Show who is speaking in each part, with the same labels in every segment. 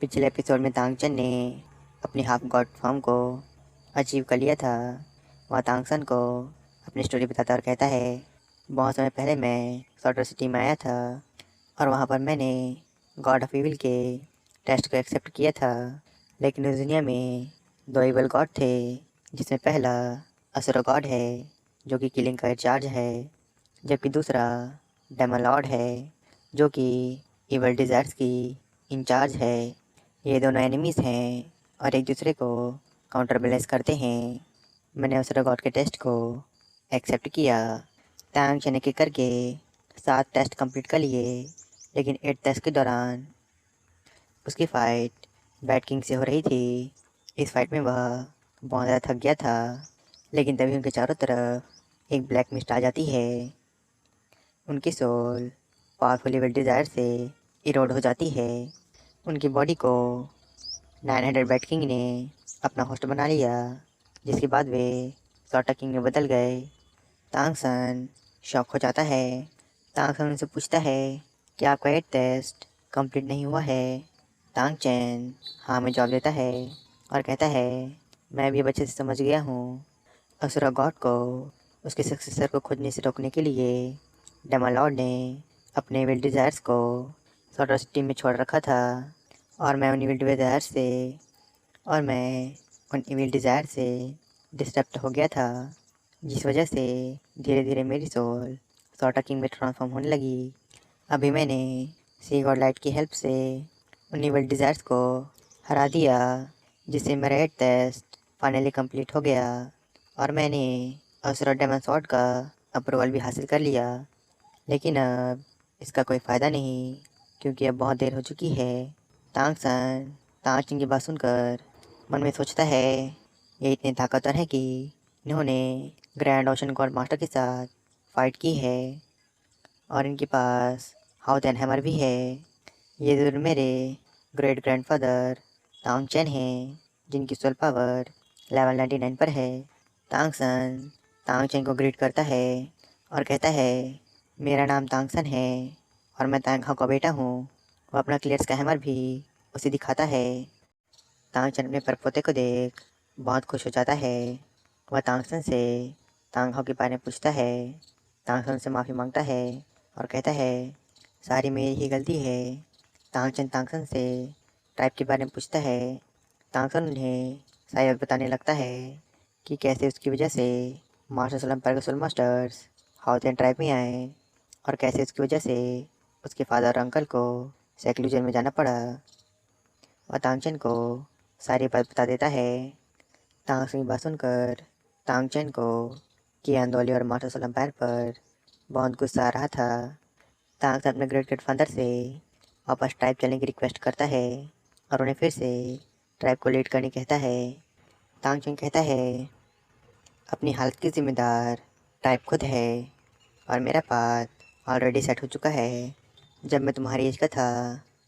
Speaker 1: पिछले एपिसोड में तांगचन ने अपनी हाफ गॉड फॉर्म को अचीव कर लिया था। वह तांगसन को अपनी स्टोरी बताता और कहता है, बहुत समय पहले मैं सॉर्टर सिटी में आया था और वहाँ पर मैंने गॉड ऑफ इविल के टेस्ट को एक्सेप्ट किया था। लेकिन उस दुनिया में दो इवल गॉड थे, जिसमें पहला असुर गॉड है जो कि किलिंग का इंचार्ज है, जबकि दूसरा डेमन लॉर्ड है जो कि इवल डिज़ायर्स की इंचार्ज है। ये दोनों एनिमीज़ हैं और एक दूसरे को काउंटर बैलेंस करते हैं। मैंने असुर गॉड के टेस्ट को एक्सेप्ट किया। टांग चने के करके 7 टेस्ट कंप्लीट कर लिए, लेकिन 8 टेस्ट के दौरान उसकी फ़ाइट बैट किंग से हो रही थी। इस फाइट में वह बहुत ज़्यादा थक गया था, लेकिन तभी उनके चारों तरफ एक ब्लैक मिस्ट आ जाती है। उनकी सोल पावरफुल इवल डिज़ायर से इरोड हो जाती है। उनकी बॉडी को 900 बैट किंग ने अपना होस्ट बना लिया, जिसके बाद वे सॉर्टर किंग में बदल गए। तांगसन शॉक हो जाता है। तांगसन उनसे पूछता है कि आपका 8 टेस्ट कंप्लीट नहीं हुआ है। तांगचैन हाँ में जवाब देता है और कहता है, मैं भी अब अच्छे से समझ गया हूँ। असुरा गॉड को उसके सक्सेसर को खोजने से रोकने के लिए डेमन लॉर्ड ने अपने इविल डिज़ायर्स को सॉर्टर सिटी में छोड़ रखा था, और मैं उन इविल डिज़ायर से डिस्टर्ब हो गया था, जिस वजह से धीरे धीरे मेरी सोल सॉर्टर किंग में ट्रांसफॉर्म होने लगी। अभी मैंने सी गॉड लाइट की हेल्प से उन इविल डिज़ायर्स को हरा दिया, जिससे मेरा 8 टेस्ट फाइनली कंप्लीट हो गया और मैंने असुरा डेमन सॉर्ड का अप्रूवल भी हासिल कर लिया। लेकिन अब इसका कोई फ़ायदा नहीं, क्योंकि अब बहुत देर हो चुकी है। तांगसन तांगचिन की बात सुनकर मन में सोचता है, ये इतने ताकतवर हैं कि इन्होंने ग्रैंड ओशन गॉड मास्टर के साथ फाइट की है और इनके पास हाउदेन हैमर भी है। ये ज़रूर मेरे ग्रेट ग्रैंडफादर तांगचेन हैं, जिनकी सोल पावर लेवल 99 पर है। तांगसन तांगचेन को ग्रीट करता है और कहता है, मेरा नाम तांगसन है और मैं तांगहाओ का बेटा हूँ। वो अपना क्लियर्स का हैमर भी उसे दिखाता है। तांगचेन अपने परपोते को देख बहुत खुश हो जाता है। वह तांगसन से तांगहाओ के बारे में पूछता है। तांगसन से माफ़ी मांगता है और कहता है, सारी मेरी ही गलती है। तांगचेन तांगसन से ट्राइब के बारे में पूछता है। तांगसन उन्हें सारी बात बताने लगता है कि कैसे उसकी वजह से मास्टर सोल एम्पायर के सोल मास्टर्स हाउदेन ट्राइब में आए और कैसे उसकी वजह से उसके फादर और अंकल को सेक्लूजन में जाना पड़ा। वह तांगचेन को सारी बात बता देता है। तांगसन की बात सुनकर तांगचेन को कियानदोली और मास्टर सोल एम्पायर पर बहुत गुस्सा आ रहा था। तांगसन अपने ग्रेट ग्रैंडफादर से वापस ट्राइब चलने की रिक्वेस्ट करता है और उन्हें फिर से ट्राइब को लीड करने कहता है। तांगचेन कहता है, अपनी हालत की जिम्मेदार ट्राइब खुद है और मेरा पाथ ऑलरेडी सेट हो चुका है। जब मैं तुम्हारी एज का था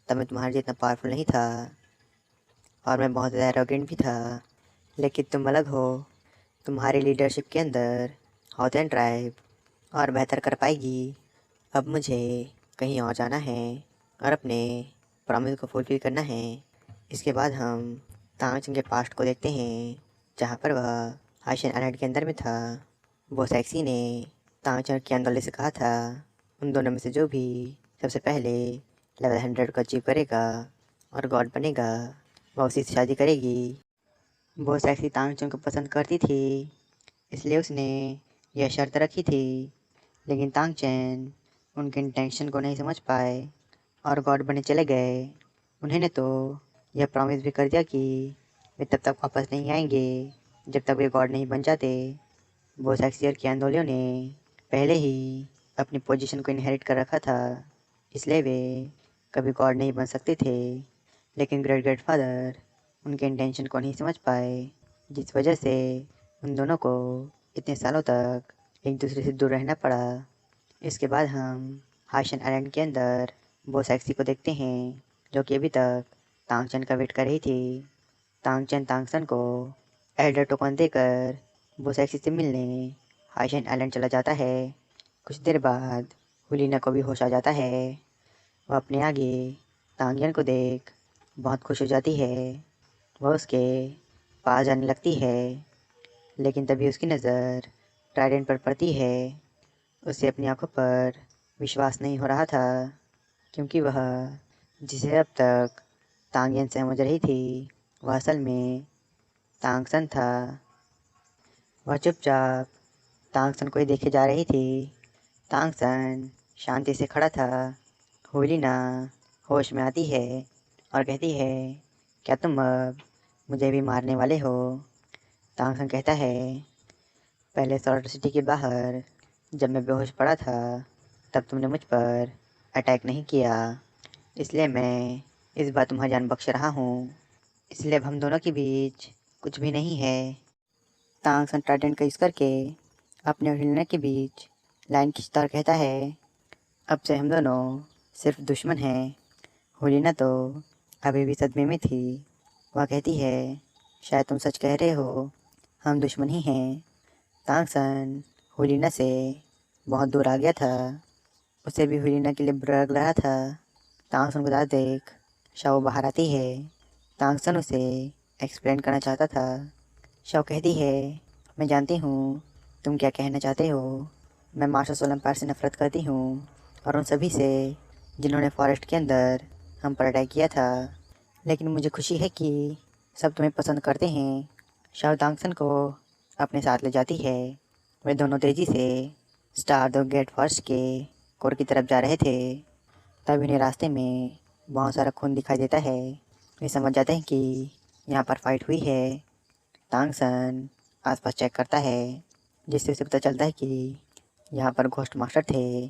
Speaker 1: तब मैं तुम्हारे जितना पावरफुल नहीं था और मैं बहुत ज़्यादा एरोगेंट भी था, लेकिन तुम अलग हो। तुम्हारी लीडरशिप के अंदर हाउदेन ट्राइब और बेहतर कर पाएगी। अब मुझे कहीं और जाना है और अपने प्रॉमिस को फुलफिल करना है। इसके बाद हम तांगचेन के पास्ट को देखते हैं, जहाँ पर वह हाशिन आइलैंड के अंदर में था। बोसैक्सी ने तांगचेन के आंदोलन से कहा था, उन दोनों में से जो भी सबसे पहले लेवल 100 को अचीव करेगा और गॉड बनेगा, वह उसी से शादी करेगी। बोसैक्सी तांगचेन को पसंद करती थी, इसलिए उसने यह शर्त रखी थी। लेकिन तांगचेन उनके इंटेंशन को नहीं समझ पाए और गॉड बने चले गए। उन्होंने तो यह प्रॉमिस भी कर दिया कि वे तब तक वापस नहीं आएंगे जब तक वे गॉड नहीं बन जाते। बोसैक्सी और कियानदोलियो ने पहले ही अपनी पोजीशन को इनहेरिट कर रखा था, इसलिए वे कभी गॉड नहीं बन सकते थे। लेकिन ग्रेट ग्रैंडफादर उनके इंटेंशन को नहीं समझ पाए, जिस वजह से उन दोनों को इतने सालों तक एक दूसरे से दूर रहना पड़ा। इसके बाद हम हाशिन आइलैंड के अंदर बोसैक्सी को देखते हैं, जो कि अभी तक तांगचेन का वेट कर रही थी। तांगचेन तांगसन को एल्डर टोकन देकर बोसैक्सी से मिलने हाशिन आइलैंड चला जाता है। कुछ देर बाद हुलीना को भी होश आ जाता है। वह अपने आगे तांगियन को देख बहुत खुश हो जाती है। वह उसके पास जाने लगती है, लेकिन तभी उसकी नज़र ट्राइडेंट पर पड़ती है। उसे अपनी आंखों पर विश्वास नहीं हो रहा था, क्योंकि वह जिसे अब तक तांगियन समझ रही थी वह असल में तांगसन था। वह चुपचाप तांगसन को ही देखे जा रही थी। तांगसन शांति से खड़ा था। हुलिना होश में आती है और कहती है, क्या तुम अब मुझे भी मारने वाले हो? तांगसन कहता है, पहले सॉल्ट सिटी के बाहर जब मैं बेहोश पड़ा था तब तुमने मुझ पर अटैक नहीं किया, इसलिए मैं इस बार तुम्हारी जान बख्श रहा हूँ। इसलिए अब हम दोनों के बीच कुछ भी नहीं है। तांगसन ट्राइडेंट का यूज़ करके अपने और हिलना के बीच लाइन खींचता और कहता है, अब से हम दोनों सिर्फ दुश्मन हैं। हुलिना तो अभी भी सदमे में थी। वह कहती है, शायद तुम सच कह रहे हो, हम दुश्मन ही हैं। तांगसन हुलिना से बहुत दूर आ गया था। उसे भी हुलिना के लिए बुरा लग रहा था। तांगसन को दाद देख शाओ बाहर आती है। तांगसन उसे एक्सप्लेन करना चाहता था। शाओ कहती है, मैं जानती हूँ तुम क्या कहना चाहते हो। मैं मार्शल सोल एम्पायर से नफरत करती हूँ और उन सभी से जिन्होंने फॉरेस्ट के अंदर हम पर अटैक किया था, लेकिन मुझे खुशी है कि सब तुम्हें पसंद करते हैं। शाओ तांगसन को अपने साथ ले जाती है। वे दोनों तेज़ी से स्टार द गेट फर्स्ट के कोर की तरफ जा रहे थे। तभी उन्हें रास्ते में बहुत सारा खून दिखाई देता है। वे समझ जाते हैं कि यहाँ पर फाइट हुई है। तांगसन आसपास चेक करता है, जिससे उसे पता चलता है कि यहाँ पर घोस्ट मास्टर थे।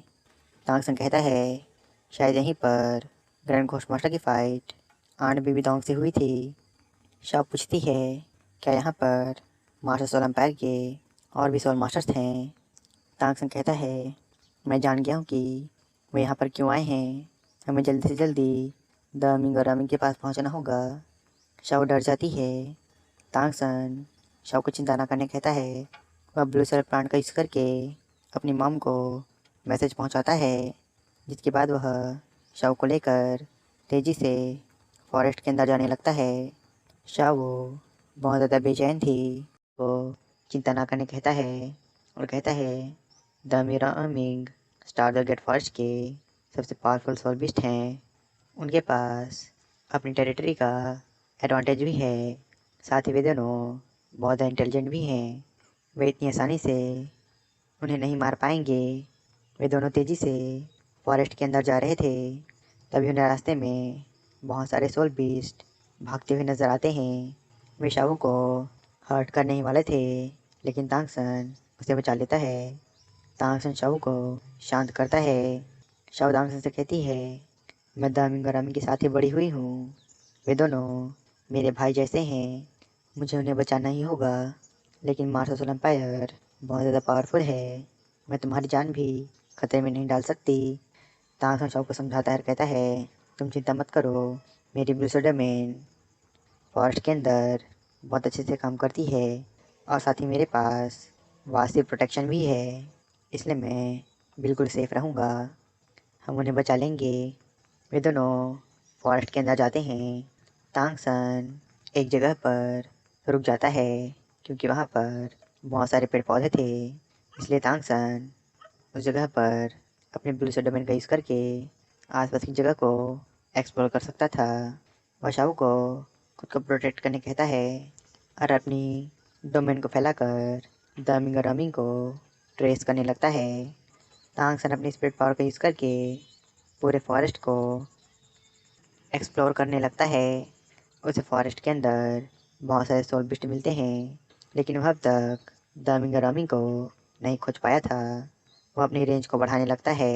Speaker 1: तांगसन कहता है, शायद यहीं पर ग्रैंड घोस्ट मास्टर की फाइट आंट बीबी दोंग से हुई थी। शाओ पूछती है, क्या यहाँ पर मास्टर सोल एम्पायर के और भी सोल मास्टर्स हैं? तांगसन कहता है, मैं जान गया हूँ कि वे यहाँ पर क्यों आए हैं। हमें जल्दी से जल्दी द मिंग और अमिंग के पास पहुँचना होगा। शाओ डर जाती है। तांगसन शाओ को चिंता न करने कहता है। वह ब्लू सेल प्लांट का यूज़ करके अपनी मॉम को मैसेज पहुँचाता है, जिसके बाद वह शाओ को लेकर तेज़ी से फॉरेस्ट के अंदर जाने लगता है। शाओ बहुत ज़्यादा बेचैन थी। वो चिंता ना करने कहता है और कहता है, द मीरा अमिंग स्टार द गेट फर्स्ट के सबसे पावरफुल सोल बीस्ट हैं। उनके पास अपनी टेरिटरी का एडवांटेज भी है। साथ ही वे दोनों बहुत इंटेलिजेंट भी हैं। वे इतनी आसानी से उन्हें नहीं मार पाएंगे। वे दोनों तेज़ी से फॉरेस्ट के अंदर जा रहे थे। तभी उन्हें रास्ते में बहुत सारे सोल बीस्ट भागते हुए नजर आते हैं। वे शाओ को हर्ट करने ही वाले थे, लेकिन तांगसन उसे बचा लेता है। तांगसन शाओ को शांत करता है। शाओ तांगसन से कहती है, मैं दामिंग और अमिंग के साथ ही बड़ी हुई हूँ। वे दोनों मेरे भाई जैसे हैं। मुझे उन्हें बचाना ही होगा, लेकिन मार्शल सोल एम्पायर बहुत ज़्यादा पावरफुल है। मैं तुम्हारी जान भी खतरे में नहीं डाल सकती। तांगसन शाओ को समझाता है और कहता है, तुम चिंता मत करो। मेरी ब्लू डोमेन फॉरेस्ट के अंदर बहुत अच्छे से काम करती है और साथ ही मेरे पास वासिव प्रोटेक्शन भी है, इसलिए मैं बिल्कुल सेफ रहूँगा। हम उन्हें बचा लेंगे। वे दोनों फॉरेस्ट के अंदर जाते हैं। तांगसन एक जगह पर रुक जाता है, क्योंकि वहाँ पर बहुत सारे पेड़ पौधे थे। इसलिए तांगसन उस जगह पर अपने ब्लू डोमेन का यूज़ करके आसपास की जगह को एक्सप्लोर कर सकता था। वह शाओ को खुद को प्रोटेक्ट करने कहता है और अपनी डोमेन को फैलाकर दामिंग और अमिंग को ट्रेस करने लगता है। तांगसन अपनी स्पिरिट पावर का यूज़ करके पूरे फॉरेस्ट को एक्सप्लोर करने लगता है। उसे फॉरेस्ट के अंदर बहुत सारे सोल बिस्ट मिलते हैं, लेकिन वह अब तक दामिंग और अमिंग को नहीं खोज पाया था। वह अपनी रेंज को बढ़ाने लगता है।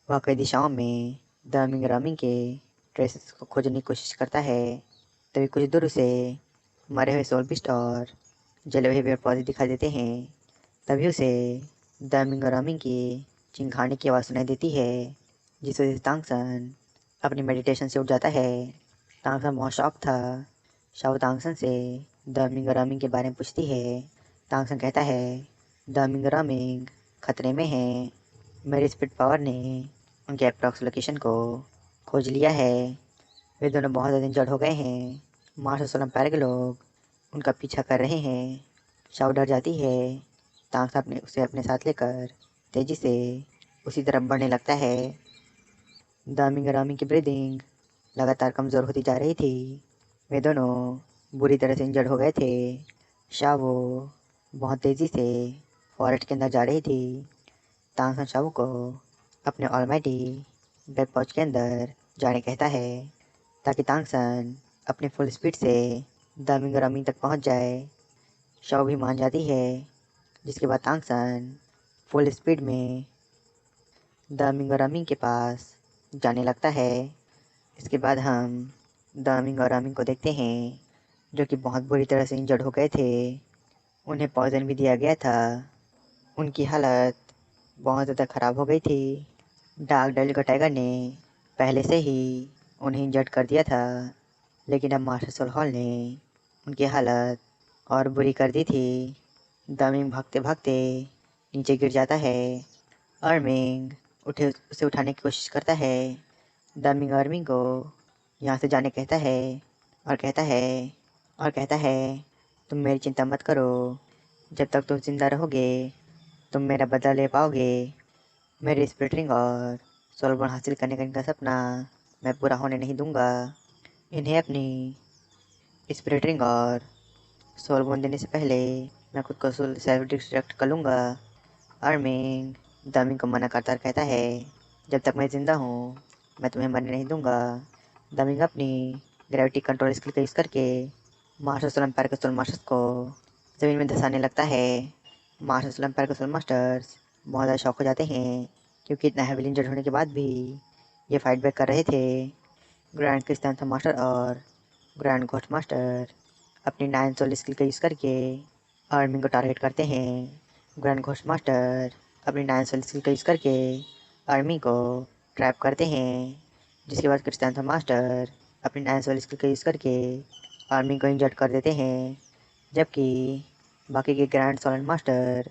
Speaker 1: वह कई दिशाओं में दामिंग और अमिंग के ट्रेसेस को खोजने की कोशिश करता है। तभी कुछ दूर उसे मरे हुए सोल बिस्ट और जले हुए पेड़ पौधे दिखाई देते हैं। तभी उसे दामिंग और अमिंग की चिंगाने की आवाज़ सुनाई देती है, जिस वजह से तांगसन अपनी मेडिटेशन से उठ जाता है। तांगसन बहुत शॉक था। शाओ तांगसन से दामिंग और अमिंग के बारे में पूछती है। तांगसन कहता है, दामिंग और अमिंग खतरे में हैं। मेरी स्पिरिट पावर ने उनके अप्रॉक्स लोकेशन को खोज लिया है। वे दोनों बहुत ज़्यादा इंजर्ड हो गए हैं। मार्शल सोलम पैर के लोग उनका पीछा कर रहे हैं। शाओ डर जाती है। तांग अपने उसे अपने साथ लेकर तेजी से उसी तरफ बढ़ने लगता है। दामिंग और रामिंग की ब्रीदिंग लगातार कमज़ोर होती जा रही थी। वे दोनों बुरी तरह से इंजर्ड हो गए थे। शाओ बहुत तेज़ी से फॉरेस्ट के अंदर जा रही थी। तांग शाओ को अपने ऑलमाइटी बैक पॉच के अंदर जाने कहता है ताकि तांगसन अपने फुल स्पीड से दामिंग और रामिंग तक पहुंच जाए। शाओ भी मान जाती है, जिसके बाद तांगसन फुल स्पीड में दामिंग और रामिंग के पास जाने लगता है। इसके बाद हम दामिंग और रामिंग को देखते हैं, जो कि बहुत बुरी तरह से इंजर्ड हो गए थे। उन्हें पॉइजन भी दिया गया था। उनकी हालत बहुत ज़्यादा ख़राब हो गई थी। डार्क डेविल का टाइगर ने पहले से ही उन्हें इंजर्ड कर दिया था, लेकिन अब मास्टर सोल हॉल ने उनकी हालत और बुरी कर दी थी। दामिंग भागते भागते नीचे गिर जाता है। अर्मिंग उसे उठाने की कोशिश करता है। दामिंग अर्मिंग को यहाँ से जाने कहता है और कहता है तुम मेरी चिंता मत करो। जब तक तुम जिंदा रहोगे तुम मेरा बदला ले पाओगे। मेरे स्पिरिट रिंग और सोलबोन हासिल करने का इनका सपना मैं पूरा होने नहीं दूंगा। इन्हें अपनी स्पिरिट रिंग और सोलबोन देने से पहले मैं खुद को सेल्फ डिस्ट्रैक्ट कर लूँगा। अर्मिंग दामिंग को मना करता कहता है जब तक मैं ज़िंदा हूँ मैं तुम्हें मरने नहीं दूंगा। दामिंग अपनी ग्रेविटी कंट्रोल स्किल का यूज़ करके मास्टर सोल एम्पायर के सोल मास्टर्स को ज़मीन में धंसाने लगता है। मास्टर सोल एम्पायर के सोल मास्टर्स बहुत ज़्यादा शॉक हो जाते हैं, क्योंकि इतना हैविली इंजर्ड होने के बाद भी ये फाइट बैक कर रहे थे। ग्रैंड क्रिस्टन मास्टर और ग्रैंड घोस्ट मास्टर अपनी 9 सोल स्किल का यूज़ करके आर्मी को टारगेट करते हैं। ग्रैंड घोस्ट मास्टर अपनी 9 सोल स्किल का यूज़ करके आर्मी को ट्रैप करते हैं, जिसके बाद क्रिस्टन मास्टर अपनी 9 सोल स्किल का यूज़ करके आर्मी को इंजर्ड कर देते हैं। जबकि बाकी के ग्रैंड सोलन मास्टर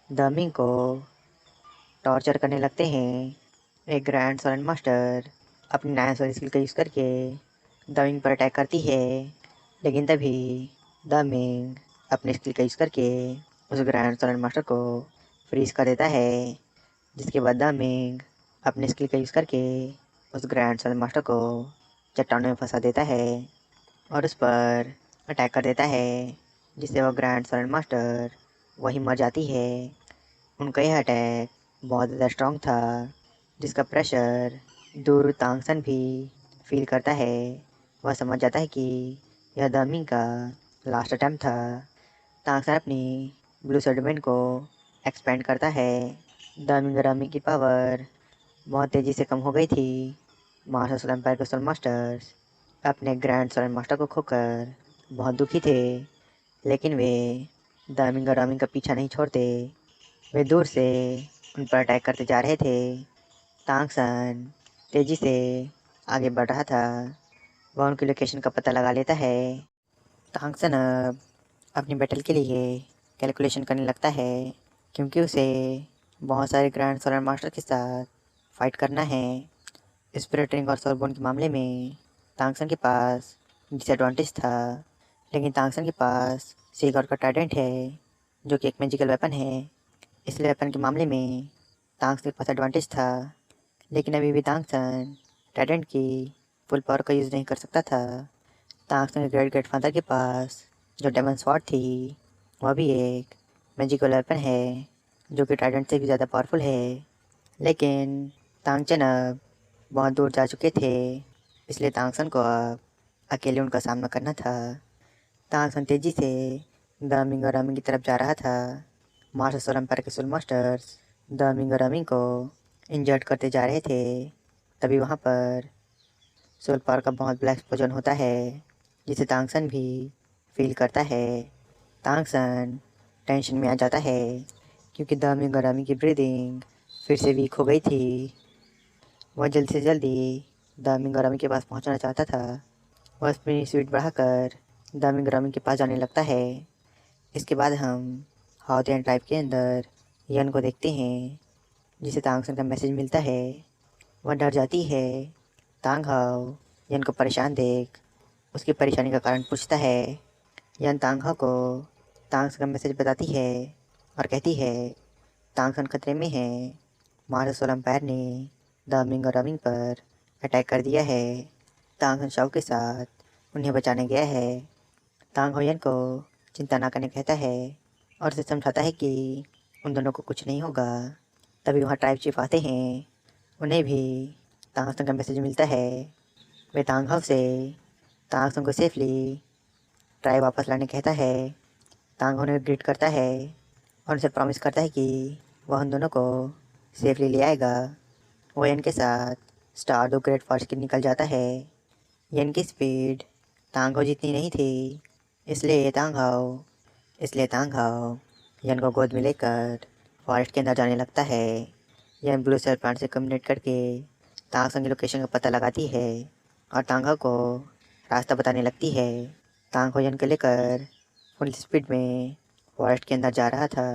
Speaker 1: दामिंग को टॉर्चर करने लगते हैं। एक ग्रैंड सोलन मास्टर अपनी 9 सोल स्किल का यूज़ करके दामिंग पर अटैक करती है, लेकिन तभी दामिंग अपने स्किल का यूज़ करके उस ग्रैंड सोलन मास्टर को फ्रीज कर देता है, जिसके बाद दामिंग अपने स्किल का यूज़ करके उस ग्रैंड सोलन मास्टर को चट्टानों में फंसा देता है और उस पर अटैक कर देता है, जिससे वो ग्रैंड सोलन मास्टर वहीं मर जाती है। उनका यह अटैक बहुत ज़्यादा स्ट्रॉन्ग था, जिसका प्रेशर दूर तांगसन भी फील करता है। वह समझ जाता है कि यह दामिंग का लास्ट अटैम्प्ट था। तांगसन अपनी ब्लू सेडिमेंट को एक्सपेंड करता है। दामिंग रामी की पावर बहुत तेज़ी से कम हो गई थी। मास्टर सोल एम्पायर के सोल मास्टर्स अपने ग्रैंड सोलन मास्टर को खोकर बहुत दुखी थे, लेकिन वे दामिंग और रामिंग का पीछा नहीं छोड़ते। वे दूर से उन पर अटैक करते जा रहे थे। तांगसन तेज़ी से आगे बढ़ रहा था। वह उनकी लोकेशन का पता लगा लेता है। तांगसन अब अपनी बैटल के लिए कैलकुलेशन करने लगता है, क्योंकि उसे बहुत सारे ग्रैंड सोलर मास्टर के साथ फाइट करना है। स्पिरिट रिंग और सोलबोन के मामले में तांगसन के पास डिसएडवांटेज था, लेकिन तांगसन के पास सी गॉड का टाइडेंट है, जो कि एक मैजिकल वेपन है। इस वेपन के मामले में तांगसन के पास एडवांटेज था, लेकिन अभी भी तांगसन टाइडेंट की फुल पावर का यूज़ नहीं कर सकता था। तांगसन के ग्रेट ग्रैंडफादर के पास जो डेमन स्वॉर्ड थी, वह भी एक मैजिकल वेपन है, जो कि टाइडेंट से भी ज़्यादा पावरफुल है। लेकिन तांगचन अब बहुत दूर जा चुके थे, इसलिए तांगसन को अब अकेले उनका सामना करना था। तांगसन तेज़ी से दामिंग और रामिंग की तरफ जा रहा था। मास्टर सोल एम्पायर के सोल मास्टर्स दामिंग और रामिंग को इंजर्ड करते जा रहे थे। तभी वहाँ पर सोल पावर का बहुत बड़ा एक्सप्लोजन होता है, जिसे तांगसन भी फील करता है। तांगसन टेंशन में आ जाता है, क्योंकि दामिंग और रामिंग की ब्रीदिंग फिर से वीक हो गई थी। वह जल्द से जल्दी दामिंग और रामिंग के पास पहुंचना चाहता था। वह अपनी स्पीड बढ़ाकर दामिंग और रामिंग के पास जाने लगता है। इसके बाद हम हाउतियन ट्राइब के अंदर यन को देखते हैं, जिसे तांगसन का मैसेज मिलता है। वह डर जाती है। तांग हाउ यन को परेशान देख उसकी परेशानी का कारण पूछता है। यन तांग हाओ को तांग का मैसेज बताती है और कहती है तांग सन खतरे में है। मार्स सोल एम्पायर ने द मिंग और रमिंग पर अटैक कर दिया है। तांग सन शाओ के साथ उन्हें बचाने गया है। तांग होयन को चिंता ना करने कहता है और उसे समझाता है कि उन दोनों को कुछ नहीं होगा। तभी वहाँ ट्राइब चीफ आते हैं। उन्हें भी तांग सन का मैसेज मिलता है। वे तांग हाओ से तांग सन को सेफली ट्राइब वापस लाने कहता है। तांग उन्हें ग्रीट करता है और उनसे प्रॉमिस करता है कि वह उन दोनों को सेफली ले आएगा। वो यन के साथ स्टार दो ग्रेट फॉल्स की निकल जाता है। यन की स्पीड तांग हाओ जितनी नहीं थी, इसलिए तांग हाओ यन को गोद में लेकर फॉरेस्ट के अंदर जाने लगता है। यन ब्लू सेल प्लांट से कम्युनिकेट करके तांग सन की लोकेशन का पता लगाती है और तांग हाओ को रास्ता बताने लगती है। तांग हाओ यन को लेकर फुल स्पीड में फॉरेस्ट के अंदर जा रहा था